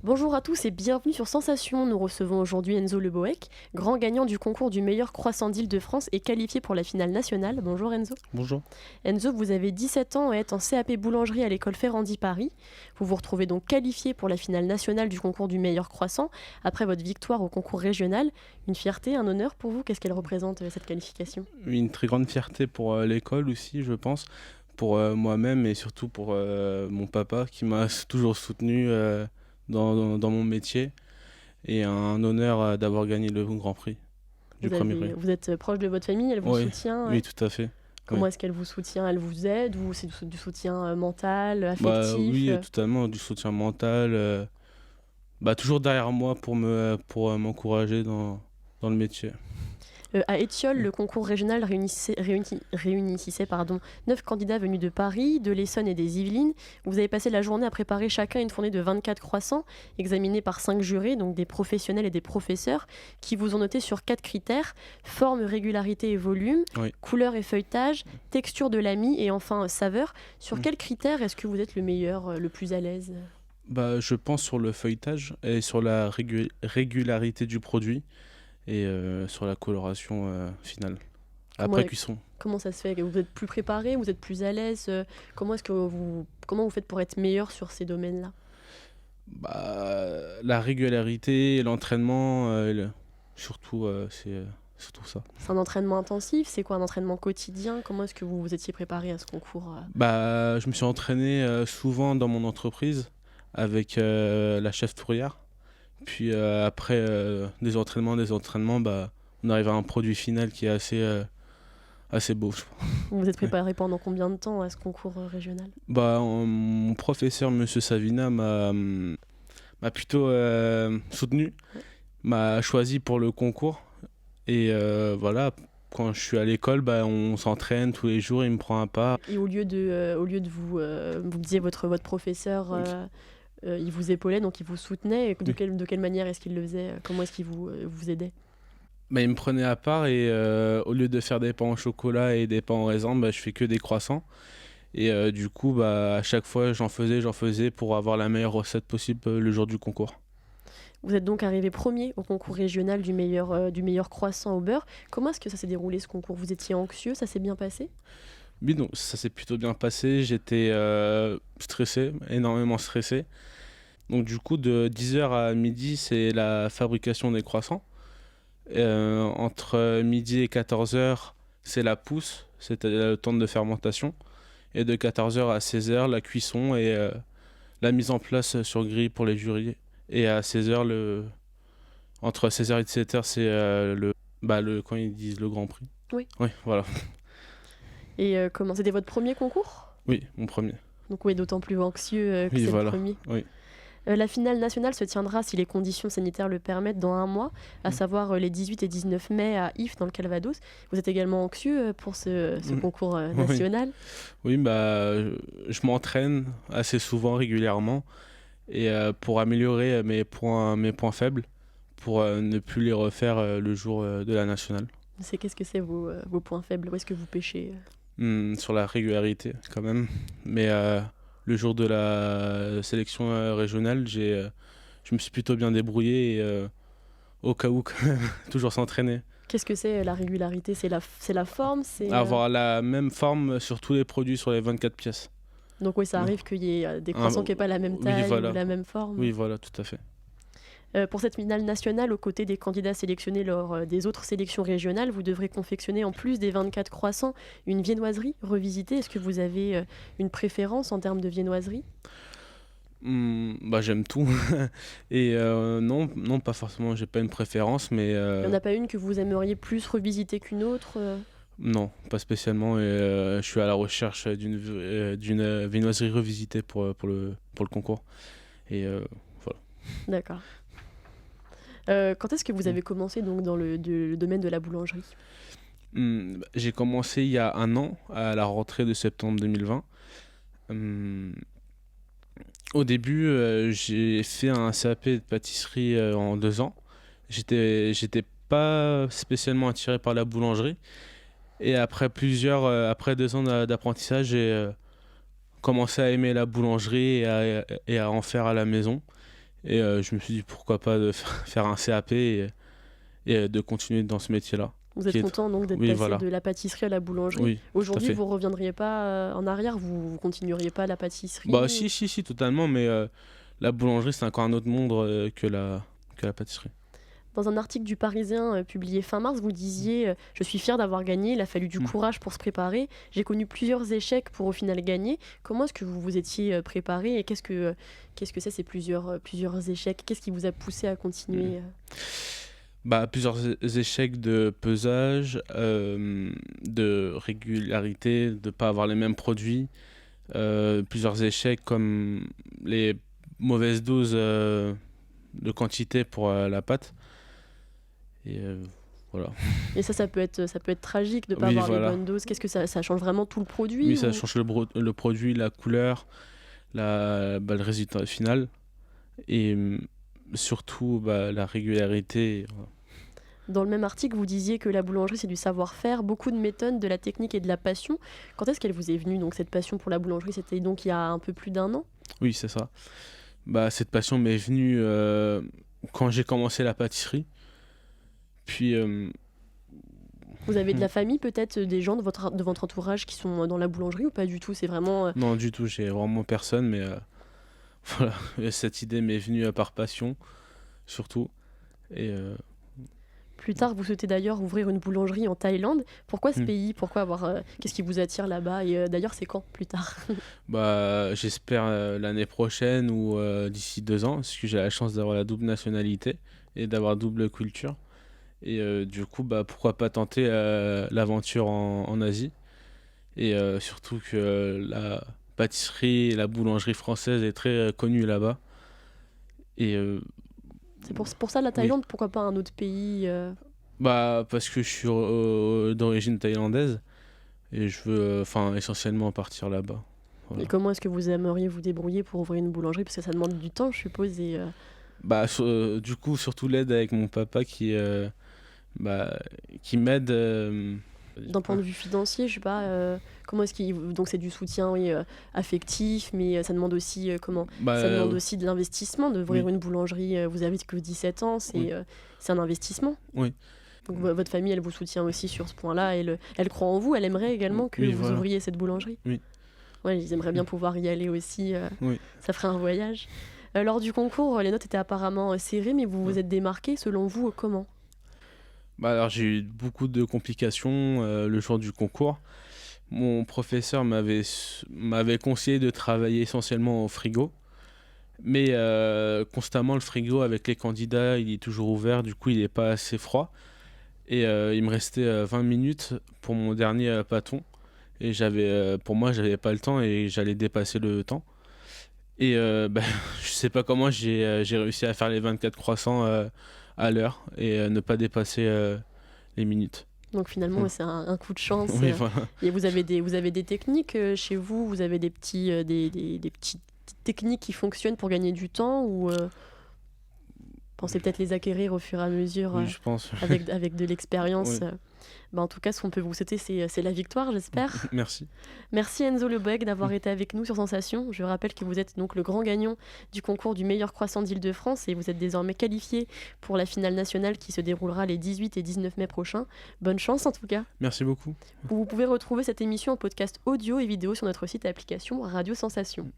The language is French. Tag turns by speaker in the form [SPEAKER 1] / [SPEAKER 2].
[SPEAKER 1] Bonjour à tous et bienvenue sur Sensation. Nous recevons aujourd'hui Enzo Le Boec, grand gagnant du concours du meilleur croissant d'Île-de-France et qualifié pour la finale nationale. Bonjour Enzo.
[SPEAKER 2] Bonjour.
[SPEAKER 1] Enzo, vous avez 17 ans et êtes en CAP boulangerie à l'école Ferrandi Paris. Vous vous retrouvez donc qualifié pour la finale nationale du concours du meilleur croissant après votre victoire au concours régional. Une fierté, un honneur pour vous. Qu'est-ce qu'elle représente cette qualification ?
[SPEAKER 2] Une très grande fierté pour l'école aussi, je pense, pour moi-même et surtout pour mon papa qui m'a toujours soutenu dans mon métier et un honneur d'avoir gagné le Grand Prix, du premier prix.
[SPEAKER 1] Vous êtes proche de votre famille, elle vous
[SPEAKER 2] Oui,
[SPEAKER 1] soutient
[SPEAKER 2] oui, tout à fait.
[SPEAKER 1] Comment
[SPEAKER 2] Oui.
[SPEAKER 1] est-ce qu'elle vous soutient ? Elle vous aide ou c'est du soutien mental,
[SPEAKER 2] Bah,
[SPEAKER 1] affectif
[SPEAKER 2] oui, totalement, du soutien mental. Toujours derrière moi pour m'encourager dans le métier.
[SPEAKER 1] À Étiolles, le concours régional réunissait 9 candidats venus de Paris, de l'Essonne et des Yvelines. Vous avez passé la journée à préparer chacun une fournée de 24 croissants, examinés par 5 jurés, donc des professionnels et des professeurs, qui vous ont noté sur 4 critères: forme, régularité et volume,
[SPEAKER 2] Oui.
[SPEAKER 1] couleur et feuilletage, texture de la mie et enfin saveur. Sur
[SPEAKER 2] Mm.
[SPEAKER 1] quels critères est-ce que vous êtes le meilleur, le plus à l'aise ?
[SPEAKER 2] Je pense sur le feuilletage et sur la régularité du produit et sur la coloration finale. Après cuisson.
[SPEAKER 1] Comment ça se fait ? Vous êtes plus préparé ? Vous êtes plus à l'aise ? Comment vous faites pour être meilleur sur ces domaines-là ?
[SPEAKER 2] La régularité et l'entraînement, surtout, c'est surtout ça.
[SPEAKER 1] C'est un entraînement intensif ? C'est quoi un entraînement quotidien ? Comment est-ce que vous vous étiez préparé à ce concours ?
[SPEAKER 2] Je me suis entraîné souvent dans mon entreprise avec la chef tourière. Puis après des entraînements, on arrive à un produit final qui est assez beau, je pense.
[SPEAKER 1] Vous vous êtes préparé pendant combien de temps à ce concours régional ?
[SPEAKER 2] Mon professeur, Monsieur Savina, m'a plutôt soutenu, m'a choisi pour le concours. Et voilà, quand je suis à l'école, on s'entraîne tous les jours, il me prend un pas.
[SPEAKER 1] Et au lieu de vous disiez votre professeur, il vous épaulait, donc il vous soutenait. De quelle manière est-ce qu'il le faisait ? Comment est-ce qu'il vous aidait ?
[SPEAKER 2] Il me prenait à part et au lieu de faire des pains au chocolat et des pains en raisin, je fais que des croissants. Et du coup, à chaque fois, j'en faisais pour avoir la meilleure recette possible le jour du concours.
[SPEAKER 1] Vous êtes donc arrivé premier au concours régional du meilleur croissant au beurre. Comment est-ce que ça s'est déroulé ce concours ? Vous étiez anxieux ? Ça s'est bien passé ?
[SPEAKER 2] Oui, non, ça s'est plutôt bien passé. J'étais stressé, énormément stressé. Donc du coup, de 10h à midi, c'est la fabrication des croissants. Entre midi et 14h, c'est la pousse, c'est-à-dire le temps de fermentation. Et de 14h à 16h, la cuisson et la mise en place sur grille pour les jurys. Et à 16h, entre 16h et 17h, c'est quand ils disent le Grand Prix.
[SPEAKER 1] Oui.
[SPEAKER 2] Oui, voilà.
[SPEAKER 1] Et comment c'était votre premier concours ?
[SPEAKER 2] Oui, mon premier.
[SPEAKER 1] Donc oui, d'autant plus anxieux que
[SPEAKER 2] Oui,
[SPEAKER 1] c'est
[SPEAKER 2] voilà.
[SPEAKER 1] le premier.
[SPEAKER 2] Oui.
[SPEAKER 1] La finale nationale se tiendra, si les conditions sanitaires le permettent, dans un mois, à savoir les 18 et 19 mai à Ifs, dans le Calvados. Vous êtes également anxieux pour ce concours national ?
[SPEAKER 2] Oui, je m'entraîne assez souvent, régulièrement, et pour améliorer mes points faibles, pour ne plus les refaire le jour de la nationale.
[SPEAKER 1] Qu'est-ce que c'est vos points faibles ? Où est-ce que vous pêchez ?
[SPEAKER 2] Sur la régularité, quand même. Mais le jour de la sélection régionale, je me suis plutôt bien débrouillé et au cas où, quand même, toujours s'entraîner.
[SPEAKER 1] Qu'est-ce que c'est la régularité ? C'est la forme ?
[SPEAKER 2] Avoir la même forme sur tous les produits sur les 24 pièces.
[SPEAKER 1] Donc oui, ça arrive qu'il y ait des croissants qui n'aient pas la même taille
[SPEAKER 2] voilà.
[SPEAKER 1] ou la même forme.
[SPEAKER 2] Oui, voilà, tout à fait.
[SPEAKER 1] Pour cette finale nationale, aux côtés des candidats sélectionnés lors des autres sélections régionales, vous devrez confectionner, en plus des 24 croissants, une viennoiserie revisitée. Est-ce que vous avez une préférence en termes de viennoiserie ?
[SPEAKER 2] J'aime tout. Et non, pas forcément, j'ai pas une préférence, mais...
[SPEAKER 1] Il n'y en a pas une que vous aimeriez plus revisiter qu'une autre ?
[SPEAKER 2] Non, pas spécialement. Et je suis à la recherche d'une viennoiserie revisitée pour le concours. Et voilà.
[SPEAKER 1] D'accord. Quand est-ce que vous avez commencé donc, dans le domaine de la boulangerie ?
[SPEAKER 2] J'ai commencé il y a 1 an, à la rentrée de septembre 2020. Au début, j'ai fait un CAP de pâtisserie en 2 ans. J'étais pas spécialement attiré par la boulangerie. Et après 2 ans d'apprentissage, j'ai commencé à aimer la boulangerie et à en faire à la maison. Et je me suis dit pourquoi pas de faire un CAP et de continuer dans ce métier-là.
[SPEAKER 1] Vous êtes content donc d'être
[SPEAKER 2] Oui,
[SPEAKER 1] passé
[SPEAKER 2] voilà.
[SPEAKER 1] de la pâtisserie à la boulangerie.
[SPEAKER 2] Oui, tout à
[SPEAKER 1] Aujourd'hui,
[SPEAKER 2] fait.
[SPEAKER 1] vous reviendriez pas en arrière, vous continueriez pas la pâtisserie?
[SPEAKER 2] Bah si, totalement, mais la boulangerie, c'est encore un autre monde que la pâtisserie.
[SPEAKER 1] Dans un article du Parisien publié fin mars, vous disiez je suis fier d'avoir gagné, il a fallu du courage pour se préparer. J'ai connu plusieurs échecs pour au final gagner. Comment est-ce que vous vous étiez préparé et qu'est-ce que c'est ces plusieurs échecs? Qu'est-ce qui vous a poussé à continuer
[SPEAKER 2] Bah, plusieurs échecs de pesage, de régularité, de ne pas avoir les mêmes produits. Plusieurs échecs comme les mauvaises doses de quantité pour la pâte. Et voilà.
[SPEAKER 1] Et ça peut être tragique de ne pas
[SPEAKER 2] Oui,
[SPEAKER 1] avoir
[SPEAKER 2] voilà.
[SPEAKER 1] les bonnes doses. Qu'est-ce que ça change vraiment tout le produit
[SPEAKER 2] Oui, ça
[SPEAKER 1] ou...
[SPEAKER 2] change le produit, la couleur, le résultat final. Et surtout la régularité. Voilà.
[SPEAKER 1] Dans le même article, vous disiez que la boulangerie, c'est du savoir-faire, beaucoup de méthodes, de la technique et de la passion. Quand est-ce qu'elle vous est venue, donc, cette passion pour la boulangerie? C'était donc il y a un peu plus d'1 an?
[SPEAKER 2] Oui, c'est ça. Bah, cette passion m'est venue quand j'ai commencé la pâtisserie. Puis...
[SPEAKER 1] Vous avez de la famille, peut-être des gens de votre entourage qui sont dans la boulangerie ou pas du tout? C'est vraiment...
[SPEAKER 2] Non, du tout, j'ai vraiment personne, mais voilà, cette idée m'est venue par passion, surtout. Et
[SPEAKER 1] Plus tard, vous souhaitez d'ailleurs ouvrir une boulangerie en Thaïlande. Pourquoi ce
[SPEAKER 2] Hmm.
[SPEAKER 1] pays? Pourquoi avoir... Qu'est-ce qui vous attire là-bas? Et d'ailleurs, c'est quand, plus tard?
[SPEAKER 2] bah, j'espère l'année prochaine ou d'ici 2 ans, parce que j'ai la chance d'avoir la double nationalité et d'avoir double culture. Et du coup, bah, pourquoi pas tenter l'aventure en Asie. Et surtout que la pâtisserie et la boulangerie française est très connue là-bas. Et
[SPEAKER 1] C'est pour ça la Thaïlande, pourquoi pas un autre pays
[SPEAKER 2] bah, parce que je suis d'origine thaïlandaise et je veux essentiellement partir là-bas. Voilà.
[SPEAKER 1] Et comment est-ce que vous aimeriez vous débrouiller pour ouvrir une boulangerie? Parce que ça demande du temps, je suppose. Et,
[SPEAKER 2] Bah, du coup, surtout l'aide avec mon papa qui m'aide.
[SPEAKER 1] d'un point de vue financier, je sais pas, comment est-ce qu'il... Donc c'est du soutien oui, affectif, mais ça demande aussi ça demande aussi de l'investissement, d'ouvrir
[SPEAKER 2] oui.
[SPEAKER 1] une boulangerie. Vous avez que 17 ans,
[SPEAKER 2] Oui.
[SPEAKER 1] C'est un investissement.
[SPEAKER 2] Oui.
[SPEAKER 1] Donc votre famille, elle vous soutient aussi sur ce point-là. Elle croit en vous, elle aimerait également que
[SPEAKER 2] Oui,
[SPEAKER 1] vous
[SPEAKER 2] voilà.
[SPEAKER 1] ouvriez cette boulangerie.
[SPEAKER 2] Oui.
[SPEAKER 1] Ouais, ils aimeraient bien pouvoir y aller aussi.
[SPEAKER 2] Oui.
[SPEAKER 1] Ça ferait un voyage. Lors du concours, les notes étaient apparemment serrées, mais vous vous êtes démarqué. Selon vous, comment?
[SPEAKER 2] Bah, alors, j'ai eu beaucoup de complications le jour du concours. Mon professeur m'avait conseillé de travailler essentiellement au frigo. Mais constamment, le frigo avec les candidats, il est toujours ouvert, du coup, il n'est pas assez froid. Et il me restait 20 minutes pour mon dernier pâton. Et pour moi, j'avais pas le temps et j'allais dépasser le temps. Et je sais pas comment j'ai réussi à faire les 24 croissants à l'heure et ne pas dépasser les minutes.
[SPEAKER 1] Donc finalement, c'est un coup de chance.
[SPEAKER 2] Oui, voilà.
[SPEAKER 1] Et vous avez des techniques chez vous? Vous avez des petites techniques qui fonctionnent pour gagner du temps ou pensez peut-être les acquérir au fur et à mesure
[SPEAKER 2] Oui, je pense.
[SPEAKER 1] avec de l'expérience.
[SPEAKER 2] Oui.
[SPEAKER 1] En tout cas, ce qu'on peut vous souhaiter, c'est la victoire, j'espère.
[SPEAKER 2] Merci.
[SPEAKER 1] Merci Enzo Lebecq d'avoir été avec nous sur Sensation. Je rappelle que vous êtes donc le grand gagnant du concours du meilleur croissant d'Île-de-France et vous êtes désormais qualifié pour la finale nationale qui se déroulera les 18 et 19 mai prochains. Bonne chance en tout cas.
[SPEAKER 2] Merci beaucoup.
[SPEAKER 1] Vous pouvez retrouver cette émission en podcast audio et vidéo sur notre site et application Radio Sensation.